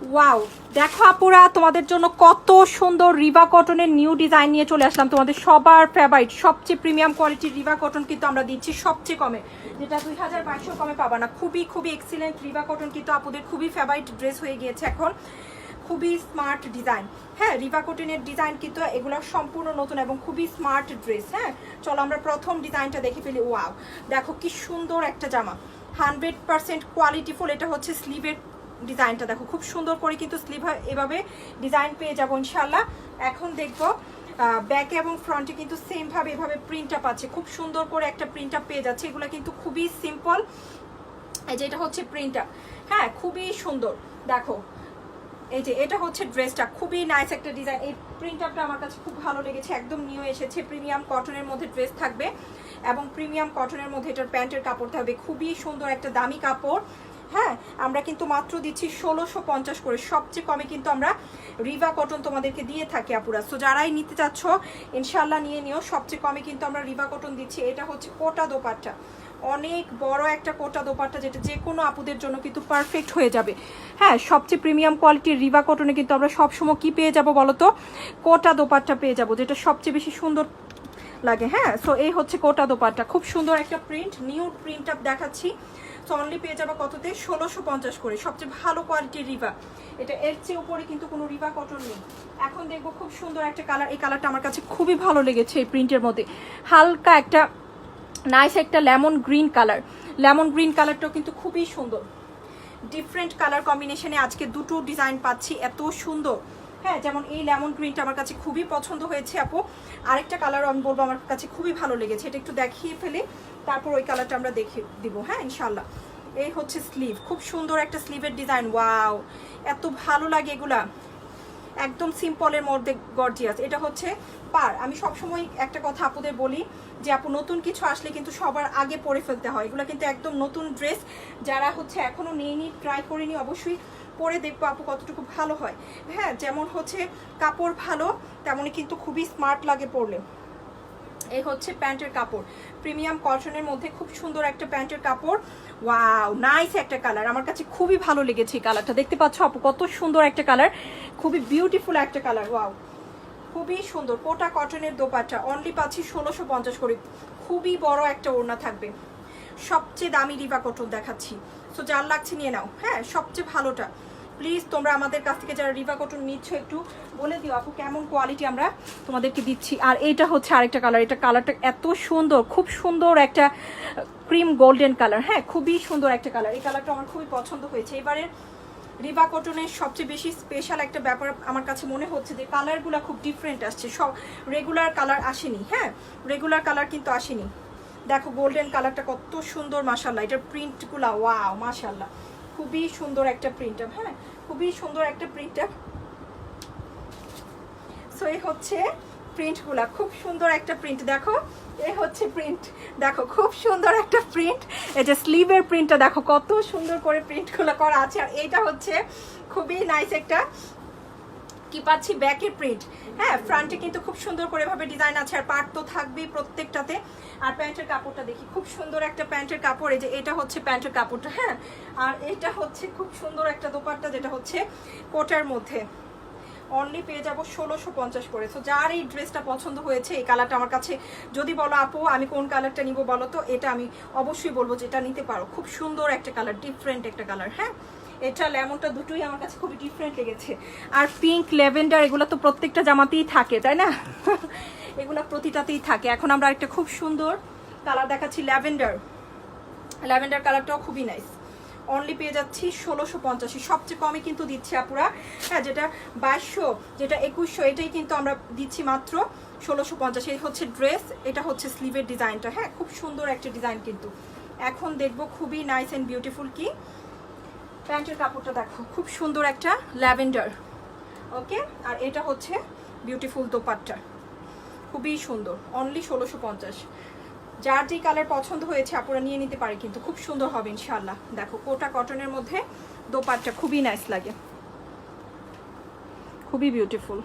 Wow, দেখো আপুরা তোমাদের জন্য কত সুন্দর রিভা কটনের নিউ ডিজাইন নিয়ে চলে আসলাম। তোমাদের সবার ফেভারিট সবচেয়ে প্রিমিয়াম কোয়ালিটির রিভা কটন কিন্তু আমরা দিচ্ছি সবচেয়ে কমে, যেটা 2200 কমে পাবা না। খুবই খুবই এক্সিলেন্ট রিভা কটন কিন্তু আপুদের খুবই ফেভারিট ড্রেস হয়ে গিয়েছে এখন। খুবই স্মার্ট ডিজাইন, হ্যাঁ রিভা কটনের ডিজাইন কিন্তু এগুলো সম্পূর্ণ নতুন এবং খুবই স্মার্ট ড্রেস। হ্যাঁ চলো আমরা প্রথম ডিজাইনটা দেখে ফেলি। ওয়াও, দেখো কি সুন্দর একটা জামা, 100% কোয়ালিটিফুল। এটা হচ্ছে স্লিভের ডিজাইনটা, দেখো খুব সুন্দর করে কিন্তু স্লিভ এভাবে ডিজাইন পেয়ে যাবো ইনশাল্লাহ। এখন দেখবো ব্যাকে এবং ফ্রন্টে কিন্তু সেম ভাবে এভাবে প্রিন্ট আপ আছে, খুব সুন্দর করে একটা প্রিন্ট আপ পেয়ে যাচ্ছে। এগুলো কিন্তু খুবই সিম্পল, এই যে এটা হচ্ছে প্রিন্ট আপ, হ্যাঁ খুবই সুন্দর। দেখো এই যে এটা হচ্ছে ড্রেসটা, খুবই নাইস একটা ডিজাইন। এই প্রিন্ট আপটা আমার কাছে খুব ভালো লেগেছে, একদম নিউ এসেছে। প্রিমিয়াম কটনের মধ্যে ড্রেস থাকবে এবং প্রিমিয়াম কটনের মধ্যে এটার প্যান্টের কাপড় থাকবে, খুবই সুন্দর একটা দামি কাপড়। হ্যাঁ আমরা কিন্তু মাত্র দিচ্ছি 1650 করে, সবচেয়ে কমে কিন্তু আমরা রিভা কটন তোমাদেরকে দিয়ে থাকি আপুরা। সো যারাই নিতে চাচ্ছ ইনশাল্লাহ নিয়ে নিও, সবচেয়ে কমে কিন্তু আমরা রিভা কটন দিচ্ছি। এটা হচ্ছে কোটা দোপাট্টা, অনেক বড় একটা কোটা দোপাট্টা, যেটা যে কোনো আপুদের জন্য কিন্তু পারফেক্ট হয়ে যাবে। হ্যাঁ সবচেয়ে প্রিমিয়াম কোয়ালিটির রিভা কটনে কিন্তু আমরা সবসময় কি পেয়ে যাব বলো তো, কোটা দোপাট্টা পেয়ে যাব, যেটা সবচেয়ে বেশি সুন্দর লাগে। হ্যাঁ সো এই হচ্ছে কোটা দোপাট্টা, খুব সুন্দর একটা প্রিন্ট, নিউ প্রিন্ট আপ দেখাচ্ছি। সো অনলি পেয়ে যাবো কততে, 1650 করে, সবচেয়ে ভালো কোয়ালিটির রিভা। এটা এর চেয়ে উপরে কিন্তু কোনো রিভা কটন নেই। এখন দেখবো খুব সুন্দর একটা কালার, এই কালারটা আমার কাছে খুবই ভালো লেগেছে। এই প্রিন্টের মধ্যে হালকা একটা নাইস একটা lemon green colour, lemon green কালারটাও কিন্তু খুবই সুন্দর। ডিফারেন্ট কালার কম্বিনেশনে আজকে দুটো ডিজাইন পাচ্ছি, এত সুন্দর। হ্যাঁ যেমন এই লেমন গ্রিনটা আমার কাছে খুবই পছন্দ হয়েছে আপু। আরেকটা কালার আমি বলবো আমার কাছে খুবই ভালো লেগেছে, এটা একটু দেখিয়ে ফেলে তারপর ওই কালারটা আমরা দেখিয়ে দিব। হ্যাঁ ইনশাল্লাহ। এই হচ্ছে স্লিভ, খুব সুন্দর একটা স্লিভের ডিজাইন। ওয়াও এত ভালো লাগে এগুলা, একদম সিম্পলের মধ্যে গর্জিয়াস। এটা হচ্ছে পার। আমি সবসময় একটা কথা আপুদের বলি যে আপু নতুন কিছু আসলে কিন্তু সবার আগে পরে ফেলতে হয়। এগুলো কিন্তু একদম নতুন ড্রেস, যারা হচ্ছে এখনো নিইনি, ট্রাই করিনি, অবশ্যই পরে দেখবো আপু কতটুকু ভালো হয়। হ্যাঁ যেমন হচ্ছে কাপড় ভালো, তেমনই কিন্তু খুবই স্মার্ট লাগে পরলে। এই হচ্ছে প্যান্টের কাপড়, প্রিমিয়াম কটনের মধ্যে খুব সুন্দর একটা প্যান্টের কাপড়। ওয়াও নাইস একটা কালার, আমার কাছে খুবই ভালো লেগেছে এই কালারটা। দেখতে পাচ্ছ আপু কত সুন্দর একটা কালার, খুবই বিউটিফুল একটা কালার। ওয়াও খুবই সুন্দর, কোটা কটনের দোপাট্টা, অনলি পাচ্ছি 1650 করে। খুবই বড় একটা ওড়না থাকবে, সবচেয়ে দামি রিভা কটন দেখাচ্ছি। সো যার লাগছে নিয়ে নাও। হ্যাঁ সবচেয়ে ভালোটা প্লিজ তোমরা আমাদের কাছ থেকে যারা রিভা কটন নিচ্ছ একটু বলে দিও আপু কেমন কোয়ালিটি আমরা তোমাদেরকে দিচ্ছি। আর এইটা হচ্ছে আরেকটা কালার, এটা কালারটা এত সুন্দর, খুব সুন্দর একটা ক্রিম গোল্ডেন কালার। হ্যাঁ খুবই সুন্দর একটা কালার, এই কালারটা আমার খুবই পছন্দ হয়েছে। এবারে রিভা কটনের সবচেয়ে বেশি স্পেশাল একটা ব্যাপার আমার কাছে মনে হচ্ছে যে কালারগুলো খুব ডিফারেন্ট আসছে, সব রেগুলার কালার আসেনি। হ্যাঁ রেগুলার কালার কিন্তু আসেনি। দেখো গোল্ডেন কালারটা কত সুন্দর, মাশাল্লাহ। এটার প্রিন্টগুলা ওয়াও মাশাল্লাহ, খুবই সুন্দর একটা প্রিন্ট আপ। হ্যাঁ খুবই সুন্দর একটা প্রিন্ট আপ। সো এই হচ্ছে প্রিন্টগুলা, খুব সুন্দর একটা প্রিন্ট। দেখো এই হচ্ছে প্রিন্ট, দেখো খুব সুন্দর একটা প্রিন্ট। এই যে স্লিভের প্রিন্টটা দেখো কত সুন্দর করে প্রিন্টগুলো করা আছে। আর এইটা হচ্ছে খুবই নাইস একটা কি পাচ্ছি ব্যাকের প্রিন্ট। হ্যাঁ ফ্রন্টে কিন্তু খুব সুন্দর করে ভাবে ডিজাইন আছে, আর পার্ট তো থাকবেই প্রত্যেকটাতে। আর প্যান্টের কাপড়টা দেখি, খুব সুন্দর একটা প্যান্টের কাপড়। এই যে এটা হচ্ছে প্যান্টের কাপড়টা। হ্যাঁ আর এটা হচ্ছে খুব সুন্দর একটা দোপাট্টা, যেটা হচ্ছে কোটার মধ্যে। অনলি পেয়ে যাবো 1650 করে। সো যার এই ড্রেসটা পছন্দ হয়েছে, এই কালারটা আমার কাছে যদি বলো আপু আমি কোন কালারটা নিব বলো তো, এটা আমি অবশ্যই বলবো যে এটা নিতে পারো, খুব সুন্দর একটা কালার, ডিফারেন্ট একটা কালার। হ্যাঁ এটা লেমনটা দুটোই আমার কাছে খুবই ডিফারেন্ট লেগেছে। আর পিঙ্ক ল্যাভেন্ডার এগুলো তো প্রত্যেকটা জামাতেই থাকে তাই না, এগুলো প্রতিটাতেই থাকে। এখন আমরা একটা খুব সুন্দর কালার দেখাচ্ছি, ল্যাভেন্ডার। ল্যাভেন্ডার কালারটাও খুবই নাইস, অনলি পেয়ে যাচ্ছি 1650। সবচেয়ে কমে কিন্তু দিচ্ছি আপুরা। হ্যাঁ যেটা 2200, যেটা 2100, এটাই কিন্তু আমরা দিচ্ছি মাত্র 1650। এই হচ্ছে ড্রেস, এটা হচ্ছে স্লিভের ডিজাইনটা। হ্যাঁ খুব সুন্দর একটা ডিজাইন কিন্তু। এখন দেখবো খুবই নাইস অ্যান্ড বিউটিফুল কি প্যান্টের কাপড়টা, দেখো খুব সুন্দর একটা ল্যাভেন্ডার। ওকে আর এটা হচ্ছে বিউটিফুল দোপাট্টা, খুবই সুন্দর, অনলি 1650। যার যে কালার পছন্দ হয়েছে আপনারা নিয়ে নিতে পারে, কিন্তু খুব সুন্দর হবে ইনশাআল্লাহ। দেখো কোটা কটনের মধ্যে দোপাট্টা খুবই নাইস লাগে, খুবই বিউটিফুল।